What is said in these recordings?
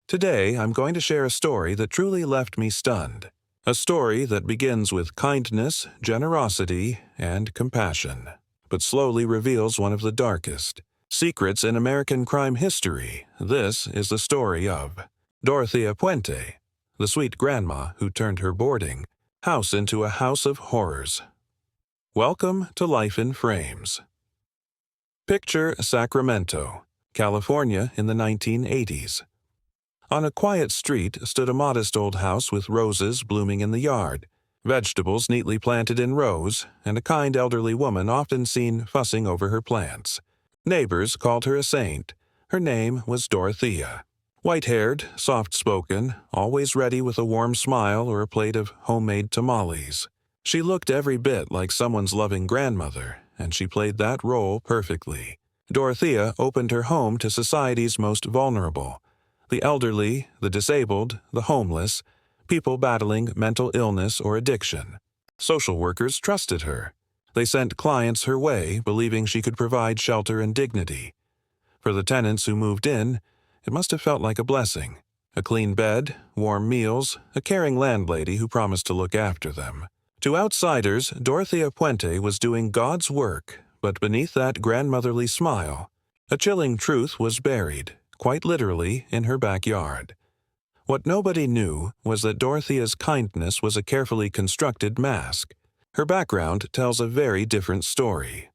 Today, I'm going to share a story that truly left me stunned. A story that begins with kindness, generosity, and compassion, but slowly reveals one of the darkest secrets in American crime history. This is the story of Dorothea Puente, the sweet grandma who turned her boarding house into a house of horrors. Welcome to Life in Frames. Picture Sacramento, California in the 1980s. On a quiet street stood a modest old house with roses blooming in the yard, vegetables neatly planted in rows, and a kind elderly woman often seen fussing over her plants. Neighbors called her a saint. Her name was Dorothea. White-haired, soft-spoken, always ready with a warm smile or a plate of homemade tamales. She looked every bit like someone's loving grandmother, and she played that role perfectly. Dorothea opened her home to society's most vulnerable: the elderly, the disabled, the homeless, people battling mental illness or addiction. Social workers trusted her. They sent clients her way, believing she could provide shelter and dignity. For the tenants who moved in, it must have felt like a blessing. A clean bed, warm meals, a caring landlady who promised to look after them. To outsiders, Dorothea Puente was doing God's work, but beneath that grandmotherly smile, a chilling truth was buried, quite literally, in her backyard. What nobody knew was that Dorothea's kindness was a carefully constructed mask. Her background tells a very different story.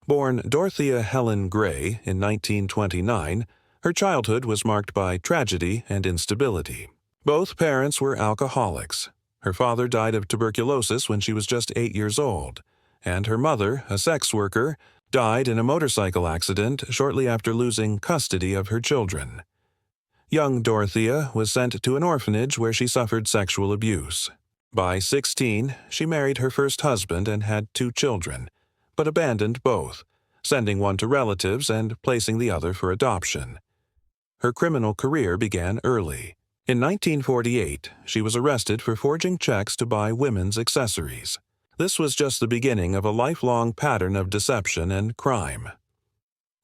Born Dorothea Helen Gray in 1929, her childhood was marked by tragedy and instability. Both parents were alcoholics. Her father died of tuberculosis when she was just 8 years old, and her mother, a sex worker, died in a motorcycle accident shortly after losing custody of her children. Young Dorothea was sent to an orphanage where she suffered sexual abuse. By 16, she married her first husband and had 2 children, but abandoned both, sending one to relatives and placing the other for adoption. Her criminal career began early. In 1948, she was arrested for forging checks to buy women's accessories. This was just the beginning of a lifelong pattern of deception and crime.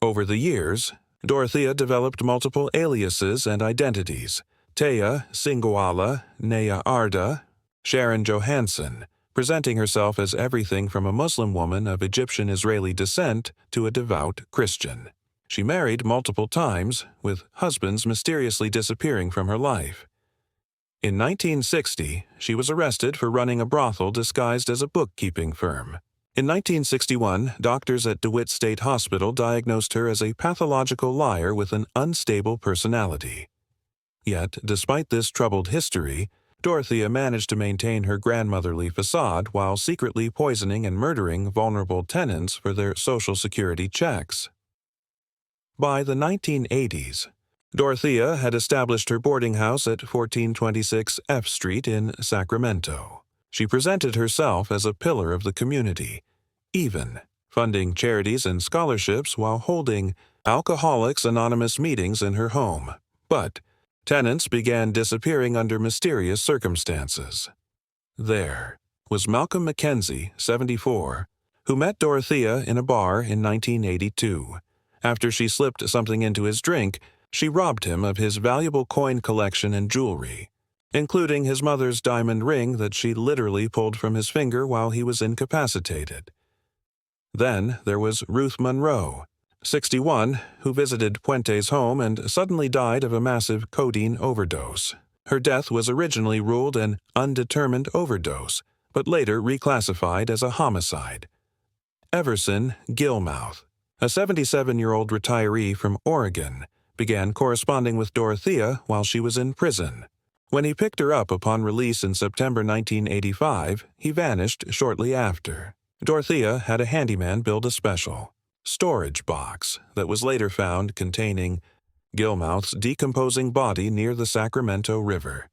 Over the years, Dorothea developed multiple aliases and identities: Thea Singoala Nea Arda, Sharon Johansson, presenting herself as everything from a Muslim woman of Egyptian-Israeli descent to a devout Christian. She married multiple times, with husbands mysteriously disappearing from her life. In 1960, she was arrested for running a brothel disguised as a bookkeeping firm. In 1961, doctors at DeWitt State Hospital diagnosed her as a pathological liar with an unstable personality. Yet, despite this troubled history, Dorothea managed to maintain her grandmotherly facade while secretly poisoning and murdering vulnerable tenants for their Social Security checks. By the 1980s, Dorothea had established her boarding house at 1426 F Street in Sacramento. She presented herself as a pillar of the community, even funding charities and scholarships while holding Alcoholics Anonymous meetings in her home. But tenants began disappearing under mysterious circumstances. There was Malcolm McKenzie, 74, who met Dorothea in a bar in 1982. After she slipped something into his drink, she robbed him of his valuable coin collection and jewelry, including his mother's diamond ring that she literally pulled from his finger while he was incapacitated. Then there was Ruth Monroe, 61, who visited Puente's home and suddenly died of a massive codeine overdose. Her death was originally ruled an undetermined overdose, but later reclassified as a homicide. Everson Gilmouth, a 77-year-old retiree from Oregon, began corresponding with Dorothea while she was in prison. When he picked her up upon release in September 1985, he vanished shortly after. Dorothea had a handyman build a special storage box that was later found containing Gilmouth's decomposing body near the Sacramento River.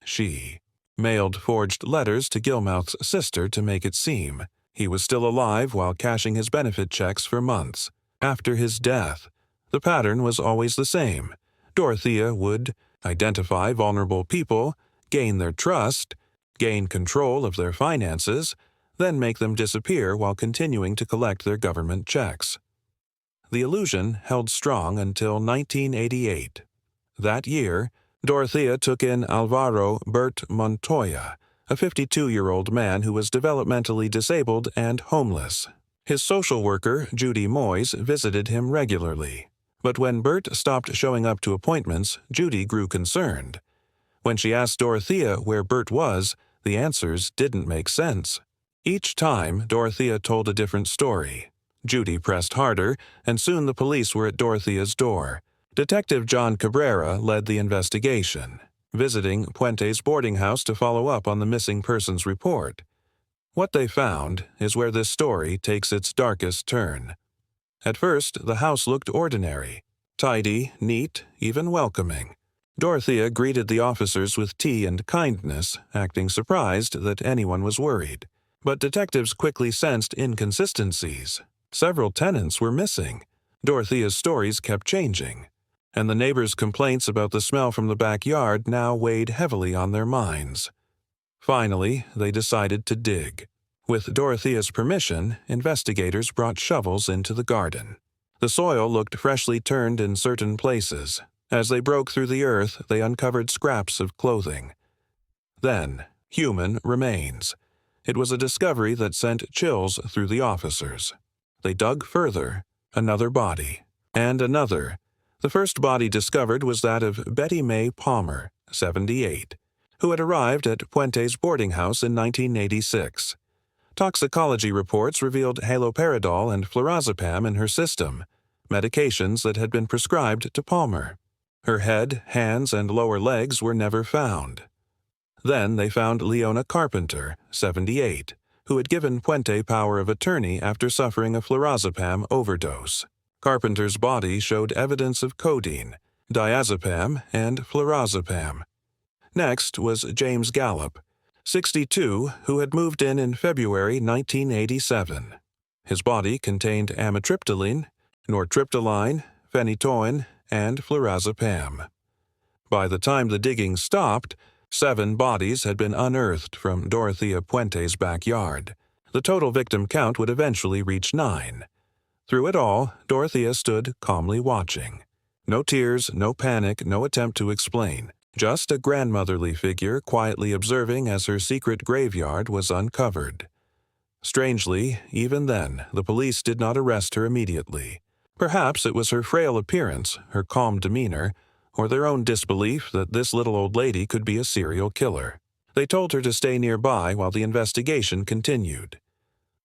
She mailed forged letters to Gilmouth's sister to make it seem he was still alive while cashing his benefit checks for months. After his death, the pattern was always the same. Dorothea would identify vulnerable people, gain their trust, gain control of their finances, then make them disappear while continuing to collect their government checks. The illusion held strong until 1988. That year, Dorothea took in Alvaro Bert Montoya, a 52-year-old man who was developmentally disabled and homeless. His social worker, Judy Moyes, visited him regularly. But when Bert stopped showing up to appointments, Judy grew concerned. When she asked Dorothea where Bert was, the answers didn't make sense. Each time, Dorothea told a different story. Judy pressed harder, and soon the police were at Dorothea's door. Detective John Cabrera led the investigation, visiting Puente's boarding house to follow up on the missing persons report. What they found is where this story takes its darkest turn. At first, the house looked ordinary, tidy, neat, even welcoming. Dorothea greeted the officers with tea and kindness, acting surprised that anyone was worried. But detectives quickly sensed inconsistencies. Several tenants were missing. Dorothea's stories kept changing, and the neighbors' complaints about the smell from the backyard now weighed heavily on their minds. Finally, they decided to dig. With Dorothea's permission, investigators brought shovels into the garden. The soil looked freshly turned in certain places. As they broke through the earth, they uncovered scraps of clothing. Then, human remains. It was a discovery that sent chills through the officers. They dug further. Another body. And another. The first body discovered was that of Betty Mae Palmer, 78, who had arrived at Puente's boarding house in 1986. Toxicology reports revealed haloperidol and flurazepam in her system, medications that had been prescribed to Palmer. Her head, hands, and lower legs were never found. Then they found Leona Carpenter, 78, who had given Puente power of attorney after suffering a flurazepam overdose. Carpenter's body showed evidence of codeine, diazepam, and flurazepam. Next was James Gallup, 62, who had moved in February 1987. His body contained amitriptyline, nortriptyline, phenytoin, and flurazepam. By the time the digging stopped, 7 bodies had been unearthed from Dorothea Puente's backyard. The total victim count would eventually reach 9. Through it all, Dorothea stood calmly watching. No tears, no panic, no attempt to explain. Just a grandmotherly figure quietly observing as her secret graveyard was uncovered. Strangely, even then, the police did not arrest her immediately. Perhaps it was her frail appearance, her calm demeanor, or their own disbelief that this little old lady could be a serial killer. They told her to stay nearby while the investigation continued.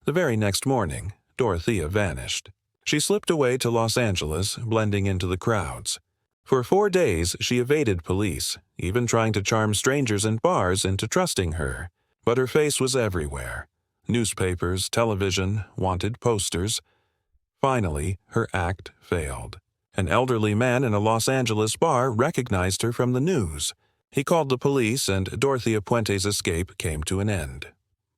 The very next morning, Dorothea vanished. She slipped away to Los Angeles, blending into the crowds. For 4 days, she evaded police, even trying to charm strangers in bars into trusting her. But her face was everywhere. Newspapers, television, wanted posters. Finally, her act failed. An elderly man in a Los Angeles bar recognized her from the news. He called the police, and Dorothea Puente's escape came to an end.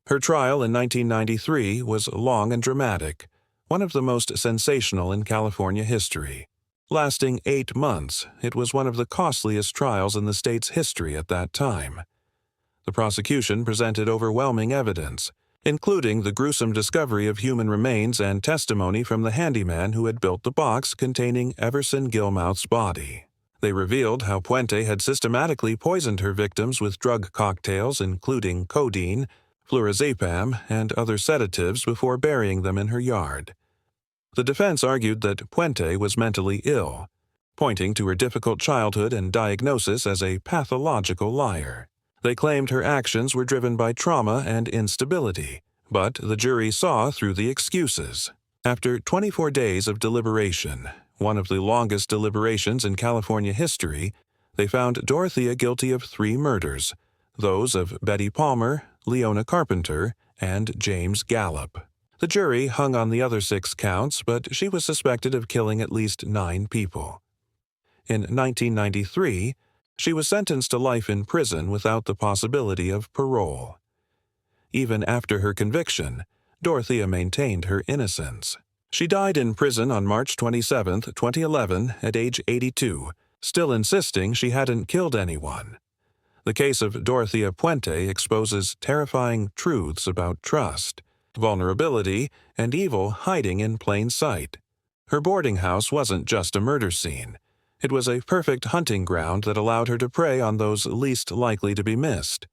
Her trial in 1993 was long and dramatic, one of the most sensational in California history. Lasting 8 months, it was one of the costliest trials in the state's history at that time. The prosecution presented overwhelming evidence, including the gruesome discovery of human remains and testimony from the handyman who had built the box containing Everson Gilmouth's body. They revealed how Puente had systematically poisoned her victims with drug cocktails including codeine, flurazepam, and other sedatives before burying them in her yard. The defense argued that Puente was mentally ill, pointing to her difficult childhood and diagnosis as a pathological liar. They claimed her actions were driven by trauma and instability, but the jury saw through the excuses. After 24 days of deliberation, one of the longest deliberations in California history, they found Dorothea guilty of 3 murders, those of Betty Palmer, Leona Carpenter, and James Gallup. The jury hung on the other 6 counts, but she was suspected of killing at least 9 people. In 1993, she was sentenced to life in prison without the possibility of parole. Even after her conviction, Dorothea maintained her innocence. She died in prison on March 27, 2011, at age 82, still insisting she hadn't killed anyone. The case of Dorothea Puente exposes terrifying truths about trust, vulnerability, and evil hiding in plain sight. Her boarding house wasn't just a murder scene. It was a perfect hunting ground that allowed her to prey on those least likely to be missed.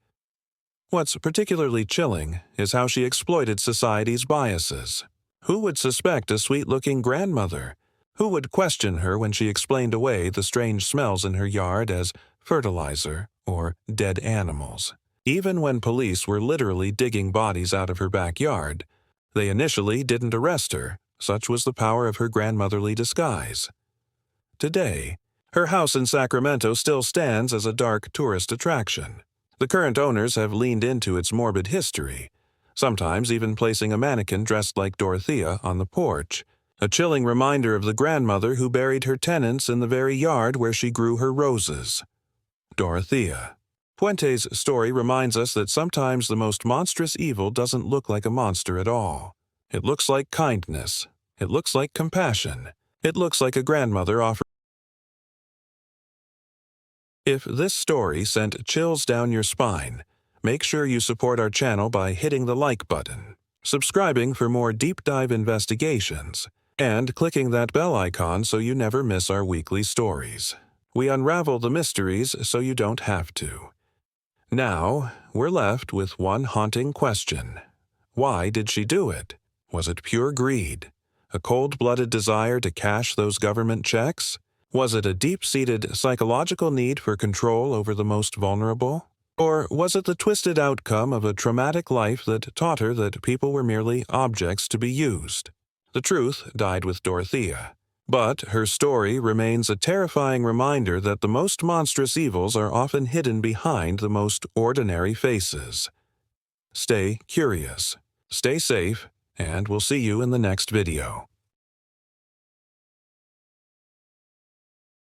What's particularly chilling is how she exploited society's biases. Who would suspect a sweet-looking grandmother? Who would question her when she explained away the strange smells in her yard as fertilizer or dead animals? Even when police were literally digging bodies out of her backyard, they initially didn't arrest her. Such was the power of her grandmotherly disguise. Today, her house in Sacramento still stands as a dark tourist attraction. The current owners have leaned into its morbid history, sometimes even placing a mannequin dressed like Dorothea on the porch, a chilling reminder of the grandmother who buried her tenants in the very yard where she grew her roses. Dorothea. Puente's story reminds us that sometimes the most monstrous evil doesn't look like a monster at all. It looks like kindness. It looks like compassion. It looks like a grandmother offering. If this story sent chills down your spine, make sure you support our channel by hitting the like button, subscribing for more deep dive investigations, and clicking that bell icon so you never miss our weekly stories. We unravel the mysteries so you don't have to. Now, we're left with one haunting question. Why did she do it? Was it pure greed? A cold-blooded desire to cash those government checks? Was it a deep-seated psychological need for control over the most vulnerable? Or was it the twisted outcome of a traumatic life that taught her that people were merely objects to be used? The truth died with Dorothea, but her story remains a terrifying reminder that the most monstrous evils are often hidden behind the most ordinary faces. Stay curious, stay safe, and we'll see you in the next video.